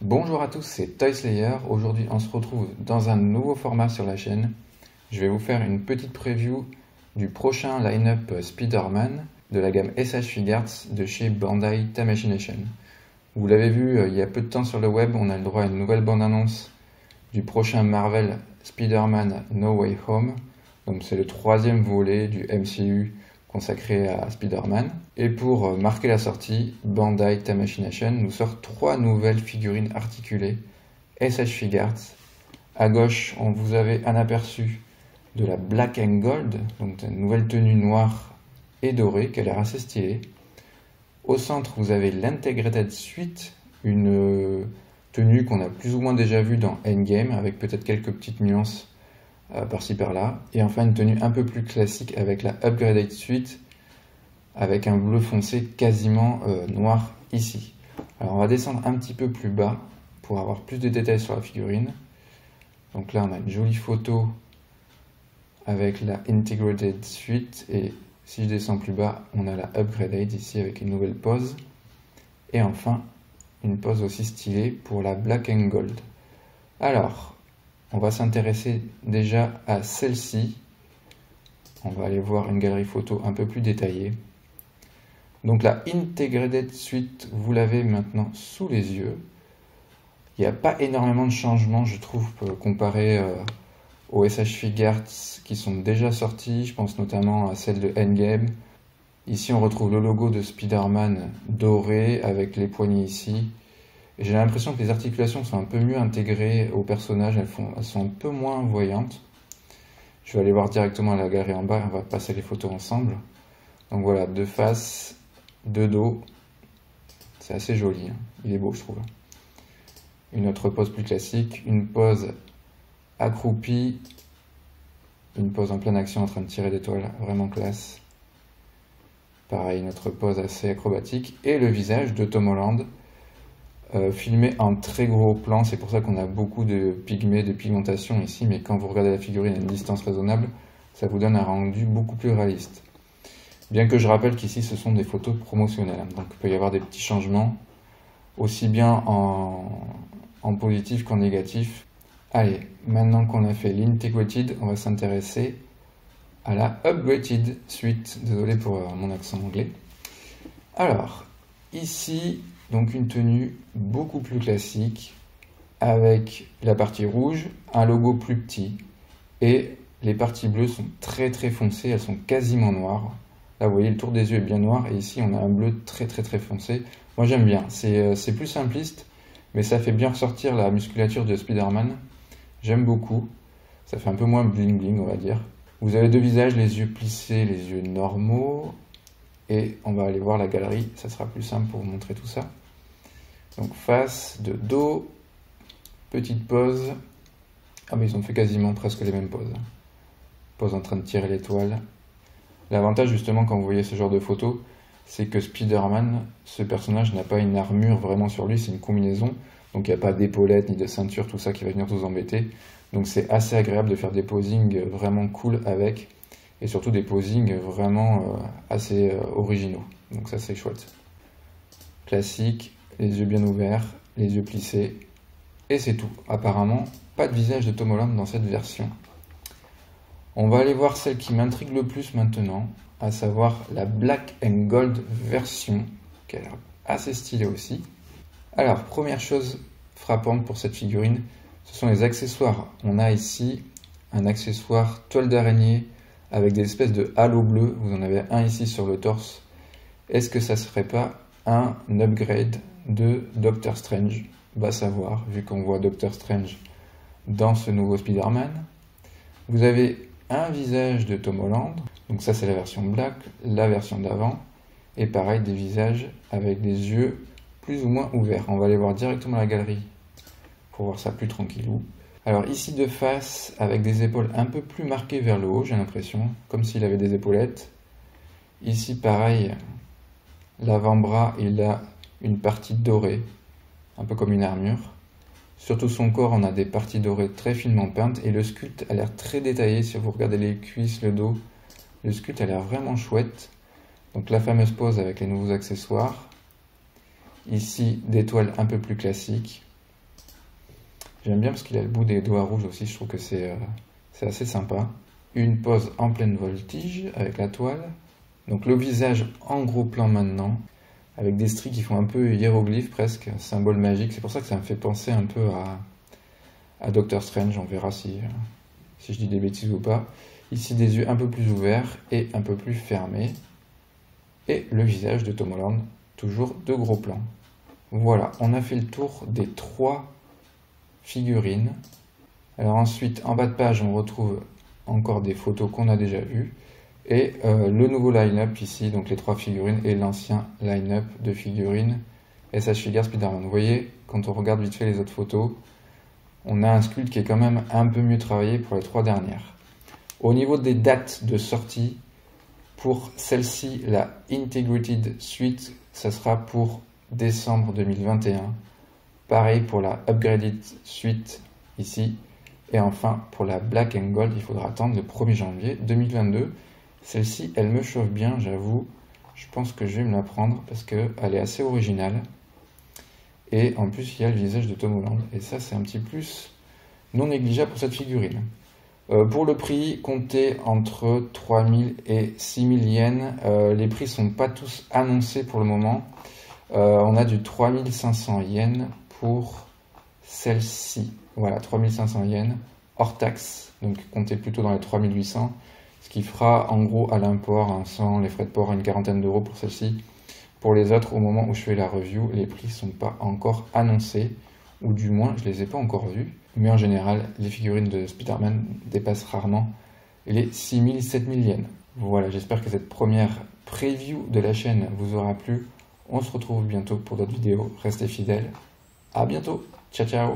Bonjour à tous, c'est Toyslayer. Aujourd'hui, on se retrouve dans un nouveau format sur la chaîne. Je vais vous faire une petite preview du prochain line-up Spider-Man de la gamme SH Figuarts de chez Bandai Tamashii Nation. Vous l'avez vu il y a peu de temps sur le web, on a le droit à une nouvelle bande-annonce du prochain Marvel Spider-Man No Way Home. Donc c'est le troisième volet du MCU consacré à Spider-Man. Et pour marquer la sortie, Bandai Tamashii Nation nous sort 3 nouvelles figurines articulées SH Figuarts. À gauche, on vous avait un aperçu de la Black and Gold, donc une nouvelle tenue noire et dorée qui a l'air assez stylée. Au centre, vous avez l'Integrated Suite, une tenue qu'on a plus ou moins déjà vue dans Endgame, avec peut-être quelques petites nuances par-ci par-là. Et enfin, une tenue un peu plus classique avec la Upgraded Suite, avec un bleu foncé quasiment noir ici. Alors, on va descendre un petit peu plus bas pour avoir plus de détails sur la figurine. Donc là, on a une jolie photo avec la Integrated Suite, et si je descends plus bas, on a la Upgraded ici avec une nouvelle pose. Et enfin, une pose aussi stylée pour la Black and Gold. Alors, on va s'intéresser déjà à celle-ci. On va aller voir une galerie photo un peu plus détaillée. Donc la Integrated Suite, vous l'avez maintenant sous les yeux. Il n'y a pas énormément de changements, je trouve, comparé aux SH Figuarts qui sont déjà sortis. Je pense notamment à celle de Endgame. Ici, on retrouve le logo de Spider-Man doré avec les poignées ici. J'ai l'impression que les articulations sont un peu mieux intégrées au personnage, elles sont un peu moins voyantes. Je vais aller voir directement à la galerie en bas, on va passer les photos ensemble. Donc voilà, deux faces, deux dos, c'est assez joli, hein. Il est beau je trouve. Une autre pose plus classique, une pose accroupie, une pose en pleine action en train de tirer des toiles, vraiment classe. Pareil, une autre pose assez acrobatique, et le visage de Tom Holland, filmé en très gros plan. C'est pour ça qu'on a beaucoup de pygmées, de pigmentation ici, mais quand vous regardez la figurine à une distance raisonnable, ça vous donne un rendu beaucoup plus réaliste. Bien que je rappelle qu'ici ce sont des photos promotionnelles, donc il peut y avoir des petits changements, aussi bien en positif qu'en négatif. Allez, maintenant qu'on a fait l'Integrated, on va s'intéresser à la Upgraded Suite. Désolé pour mon accent anglais. Alors, ici, donc une tenue beaucoup plus classique, avec la partie rouge, un logo plus petit, et les parties bleues sont très très foncées, elles sont quasiment noires. Là vous voyez le tour des yeux est bien noir, et ici on a un bleu très très très foncé. Moi j'aime bien, c'est plus simpliste, mais ça fait bien ressortir la musculature de Spider-Man. J'aime beaucoup, ça fait un peu moins bling bling on va dire. Vous avez deux visages, les yeux plissés, les yeux normaux. Et on va aller voir la galerie, ça sera plus simple pour vous montrer tout ça. Donc face, de dos, petite pose. Ah mais ils ont fait quasiment presque les mêmes poses. Pose en train de tirer l'étoile. L'avantage justement quand vous voyez ce genre de photos, c'est que Spider-Man, ce personnage n'a pas une armure vraiment sur lui, c'est une combinaison. Donc il n'y a pas d'épaulette ni de ceinture, tout ça qui va venir vous embêter. Donc c'est assez agréable de faire des posings vraiment cool avec. Et surtout des posings vraiment assez originaux. Donc ça c'est chouette. Classique, les yeux bien ouverts, les yeux plissés. Et c'est tout. Apparemment, pas de visage de Tom Holland dans cette version. On va aller voir celle qui m'intrigue le plus maintenant, à savoir la Black and Gold version, qui a l'air assez stylée aussi. Alors, première chose frappante pour cette figurine, ce sont les accessoires. On a ici un accessoire toile d'araignée, avec des espèces de halos bleus. Vous en avez un ici sur le torse. Est-ce que ça serait pas un upgrade de Doctor Strange? Va savoir, vu qu'on voit Doctor Strange dans ce nouveau Spider-Man. Vous avez un visage de Tom Holland. Donc ça c'est la version black, la version d'avant. Et pareil, des visages avec des yeux plus ou moins ouverts. On va aller voir directement la galerie pour voir ça plus tranquillou. Alors ici de face, avec des épaules un peu plus marquées vers le haut, j'ai l'impression, comme s'il avait des épaulettes. Ici pareil, l'avant-bras, il a une partie dorée, un peu comme une armure. Sur tout son corps, on a des parties dorées très finement peintes, et le sculpte a l'air très détaillé. Si vous regardez les cuisses, le dos, le sculpte a l'air vraiment chouette. Donc la fameuse pose avec les nouveaux accessoires. Ici, des toiles un peu plus classiques. J'aime bien parce qu'il a le bout des doigts rouges aussi, je trouve que c'est assez sympa. Une pose en pleine voltige avec la toile. Donc le visage en gros plan maintenant, avec des stries qui font un peu hiéroglyphe presque, symbole magique. C'est pour ça que ça me fait penser un peu à Doctor Strange, on verra si je dis des bêtises ou pas. Ici des yeux un peu plus ouverts et un peu plus fermés. Et le visage de Tom Holland, toujours de gros plans. Voilà, on a fait le tour des 3 figurines. Alors ensuite, en bas de page, on retrouve encore des photos qu'on a déjà vues. Et le nouveau line-up ici, donc les 3 figurines et l'ancien line-up de figurines SH Figures Spider-Man. Vous voyez, quand on regarde vite fait les autres photos, on a un sculpte qui est quand même un peu mieux travaillé pour les 3 dernières. Au niveau des dates de sortie, pour celle-ci, la Integrated Suite, ça sera pour décembre 2021. Pareil pour la Upgraded Suite ici. Et enfin, pour la Black and Gold, il faudra attendre le 1er janvier 2022. Celle-ci, elle me chauffe bien, j'avoue. Je pense que je vais me la prendre parce qu'elle est assez originale. Et en plus, il y a le visage de Tom Holland. Et ça, c'est un petit plus non négligeable pour cette figurine. Pour le prix, comptez entre 3000 et 6000 yens. Les prix sont pas tous annoncés pour le moment. On a du 3500 yens pour celle-ci. Voilà, 3500 yens hors taxe. Donc comptez plutôt dans les 3800. Ce qui fera en gros à l'import, sans les frais de port, une quarantaine d'euros pour celle-ci. Pour les autres, au moment où je fais la review, les prix ne sont pas encore annoncés. Ou du moins, je ne les ai pas encore vus. Mais en général, les figurines de Spider-Man dépassent rarement les 6000-7000 yens. Voilà, j'espère que cette première preview de la chaîne vous aura plu. On se retrouve bientôt pour d'autres vidéos. Restez fidèles. À bientôt. Ciao, ciao.